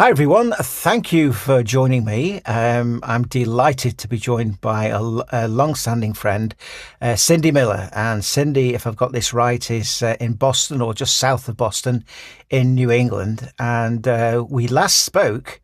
Hi, everyone. Thank you for joining me. I'm delighted to be joined by a long-standing friend, Cindy Miller. And Cindy, if I've got this right, is in Boston or just south of Boston in New England. And we last spoke,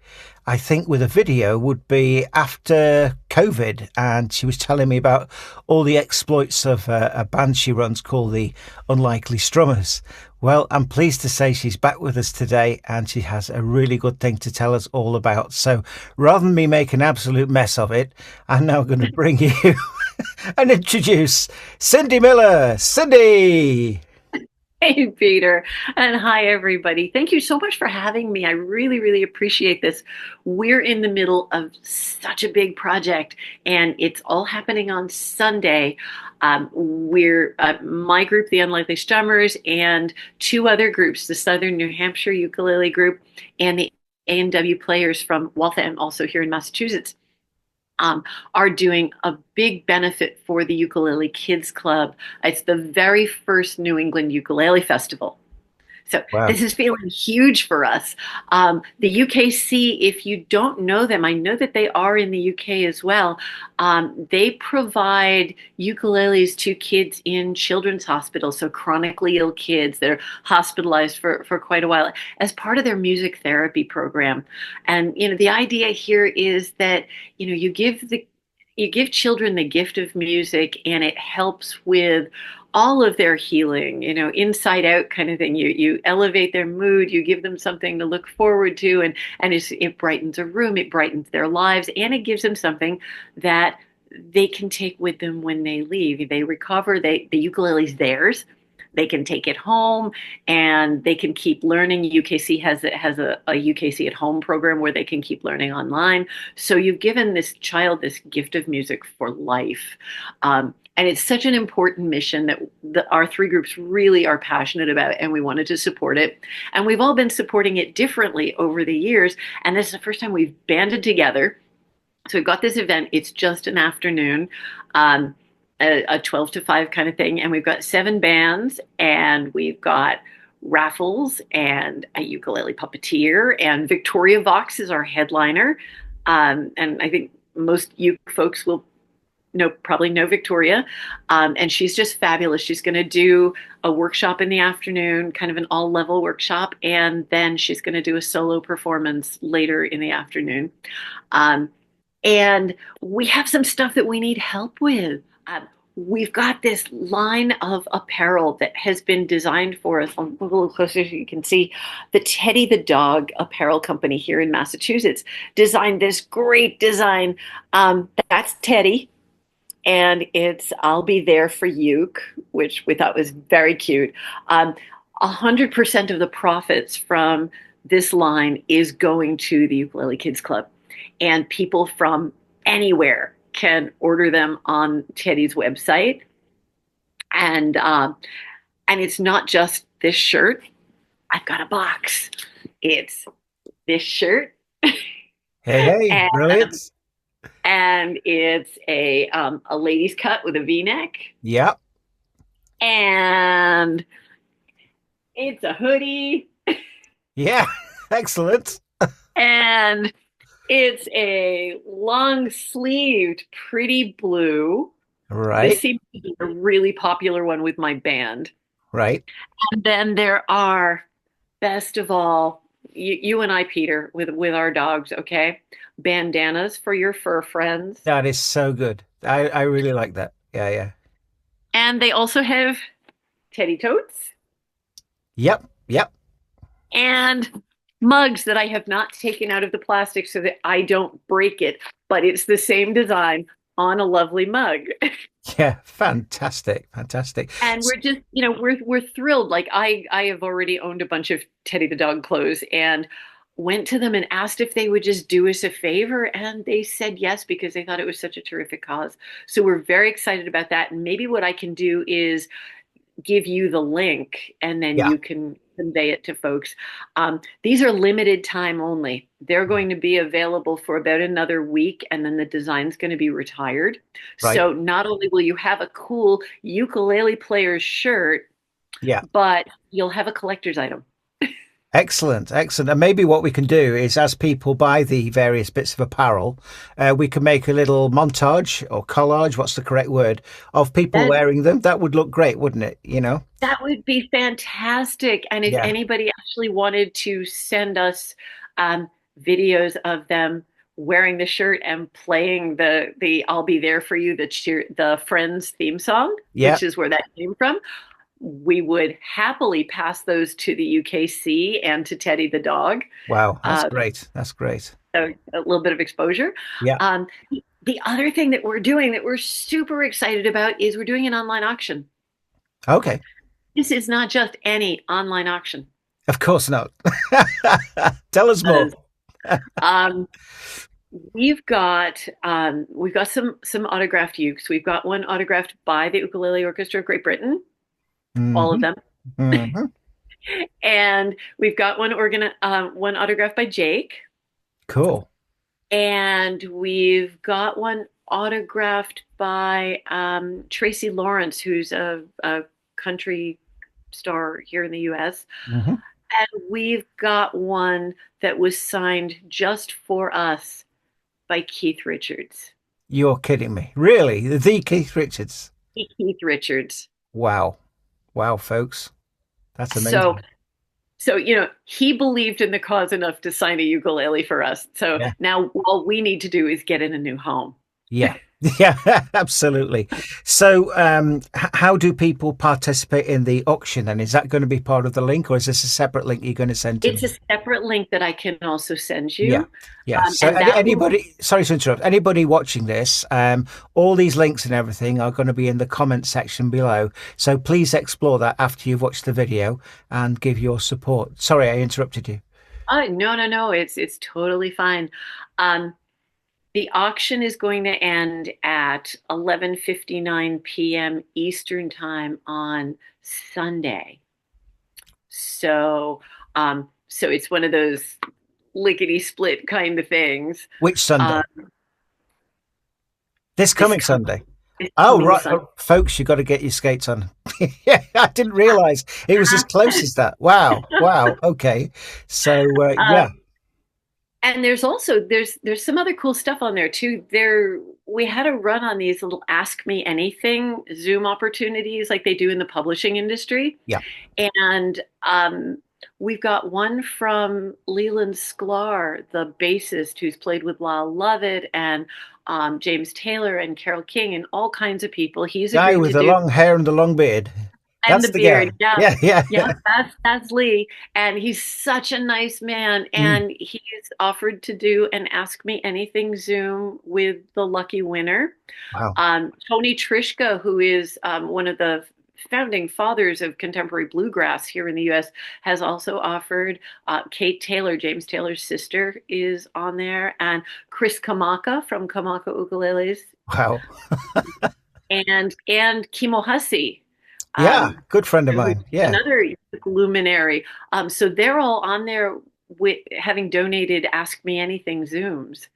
I think, with a video would be after COVID. And she was telling me about all the exploits of a band she runs called the Unlikely Strummers. Well, I'm pleased to say she's back with us today and she has a really good thing to tell us all about. So rather than me make an absolute mess of it, I'm now going to bring you and introduce Cindy Miller. Cindy! Hey, Peter, and hi, everybody. Thank you so much for having me. I really, really appreciate this. We're in the middle of such a big project, and it's all happening on Sunday. We're my group, the Unlikely Strummers, and two other groups, the Southern New Hampshire Ukulele Group and the A&W Players from Waltham, also here in Massachusetts, are doing a big benefit for the Ukulele Kids Club. It's the very first New England Ukulele Festival. So Wow. this is feeling huge for us. The UKC, if you don't know them, I know that they are in the UK as well. They provide ukuleles to kids in children's hospitals, so chronically ill kids that are hospitalized for quite a while as part of their music therapy program. And the idea here is that you give children the gift of music and it helps with all of their healing, inside out kind of thing. You elevate their mood, you give them something to look forward to, and it brightens a room, it brightens their lives, and it gives them something that they can take with them when they leave. They recover, the ukulele's theirs. They can take it home and they can keep learning. UKC has a UKC at home program where they can keep learning online. So you've given this child this gift of music for life. And it's such an important mission that our three groups really are passionate about, and we wanted to support it. And we've all been supporting it differently over the years. And this is the first time we've banded together. So we've got this event. It's just an afternoon. A 12 to 5 kind of thing. And we've got 7 bands and we've got raffles and a ukulele puppeteer, and Victoria Vox is our headliner. And I think most you folks will probably know Victoria. And she's just fabulous. She's going to do a workshop in the afternoon, kind of an all level workshop. And then she's going to do a solo performance later in the afternoon. And we have some stuff that we need help with. We've got this line of apparel that has been designed for us. A little closer, so you can see the Teddy the Dog Apparel Company here in Massachusetts designed this great design. That's Teddy, and it's "I'll be there for you," which we thought was very cute. 100% of the profits from this line is going to the Ukulele Kids Club, and people from anywhere can order them on Teddy's website. And it's not just this shirt. I've got a box. It's this shirt, Hey, hey, and, brilliant. and it's a ladies cut with a V-neck, Yeah, and it's a hoodie, yeah, excellent. and it's a long sleeved pretty blue. This Right, seems to be a really popular one with my band. right. And then there are, best of all, you and I, Peter, with our dogs, okay? Bandanas for your fur friends. That is so good. I really like that. Yeah, yeah. And they also have teddy totes Yep, yep. and mugs that I have not taken out of the plastic so that I don't break it, but it's the same design on a lovely mug. Yeah, fantastic, fantastic. And we're just, we're thrilled. Like I have already owned a bunch of Teddy the dog clothes and went to them and asked if they would just do us a favor, and they said yes because they thought it was such a terrific cause. So we're very excited about that. And maybe what I can do is give you the link and then Yeah, you can convey it to folks. These are limited time only. They're going to be available for about another week, and then the design's going to be retired. right. So not only will you have a cool ukulele player's shirt, Yeah. but you'll have a collector's item. Excellent, excellent. And maybe what we can do is, as people buy the various bits of apparel, we can make a little montage or collage, what's the correct word, of people That wearing them. That would look great, wouldn't it? that would be fantastic. And if Yeah. anybody actually wanted to send us videos of them wearing the shirt and playing the "I'll Be There for You," the Friends theme song, Yeah. which is where that came from, we would happily pass those to the UKC and to Teddy the dog. Wow. That's Uh, great. That's great. so a little bit of exposure. Yeah. Um, the other thing that we're doing that we're super excited about is we're doing an online auction. Okay. This is not just any online auction. Of course not. Tell us more. Um, we've got some autographed ukes. We've got one autographed by the Ukulele Orchestra of Great Britain, all of Hmm. them, Hmm. and we've got one autographed by Jake, Cool. and we've got one autographed by Tracy Lawrence, who's a country star here in the U.S. Hmm. And we've got one that was signed just for us by Keith Richards. You're kidding me. Really? The Keith Richards. Keith Richards. Wow. Wow, folks. That's So, amazing. so he believed in the cause enough to sign a ukulele for us. So Yeah. now all we need to do is get in a new home. Yeah. Yeah, absolutely. So, how do people participate in the auction? And is that going to be part of the link, or is this a separate link you're going to send to It's a me? separate link that I can also send Yeah. you. Yeah. So, And that will anybody, sorry to interrupt, anybody watching this, all these links and everything are going to be in the comment section below. So please explore that after you've watched the video and give your support. Sorry, I interrupted you. no, no, no. It's totally fine. Um, the auction is going to end at 11:59 p.m. Eastern time on Sunday. So it's one of those lickety split kind of things. Which Uh, Sunday? This this coming Sunday. this Oh, coming right. Sunday. Oh, folks, you've got to get your skates on. Yeah, I didn't realize it was as close as that. Wow. Wow. Okay. So, Uh, yeah. and there's also there's some other cool stuff on there too. We had a run on these little Ask Me Anything Zoom opportunities like they do in the publishing industry. Yeah. And we've got one from Leland Sklar, the bassist who's played with Lyle Lovett and James Taylor and Carole King and all kinds of people. He's Guy agreed with to the do, long hair and the long beard. and That's the the guy. beard. Yeah, Yeah. Yeah. yeah, that's Lee, and he's such a nice man. Mm, And he's offered to do an Ask Me Anything Zoom with the lucky winner. wow. Tony Trishka, who is one of the founding fathers of contemporary bluegrass here in the U.S., has also offered. Kate Taylor, James Taylor's sister, is on there, and Chris Kamaka from Kamaka Ukuleles, Wow. and Kimo Hussey, Yeah. Good friend of who's mine. Yeah. another luminary. So they're all on there with having donated Ask Me Anything Zooms.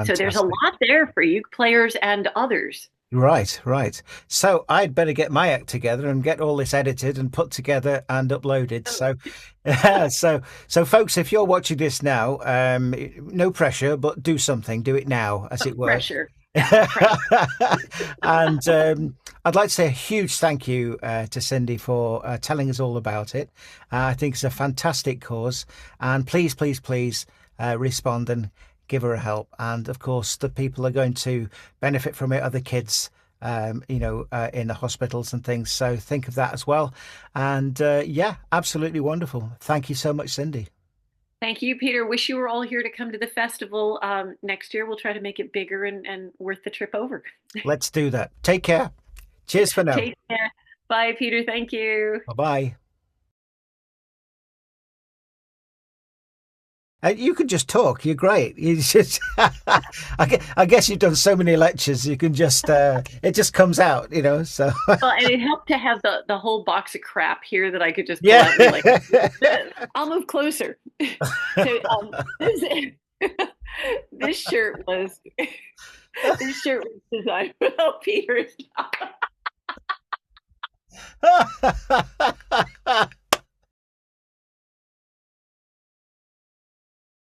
So there's a Fantastic. lot there for uke players and others. Right, right. So I'd better get my act together and get all this edited and put together and uploaded. Oh, So, so folks, if you're watching this now, no pressure, but do something, do it now, as it were. pressure. Yeah, pressure. And I'd like to say a huge thank you to Cindy for telling us all about it. I think it's a fantastic cause, and please, please, please respond and give her a help. And of course, the people are going to benefit from it are the kids, in the hospitals and things. So think of that as well. And yeah, absolutely wonderful. Thank you so much, Cindy. Thank you, Peter. Wish you were all here to come to the festival next year. We'll try to make it bigger and worth the trip over. Let's do that. Take care. Cheers for now. Take care. Bye, Peter. Thank you. Bye bye. You can just talk. You're great. You just, I guess you've done so many lectures. You can just, it just comes out, So Well, and it helped to have the whole box of crap here that I could just pull yeah, out and be like, I'll move closer. So this shirt was this shirt was designed without Peter's.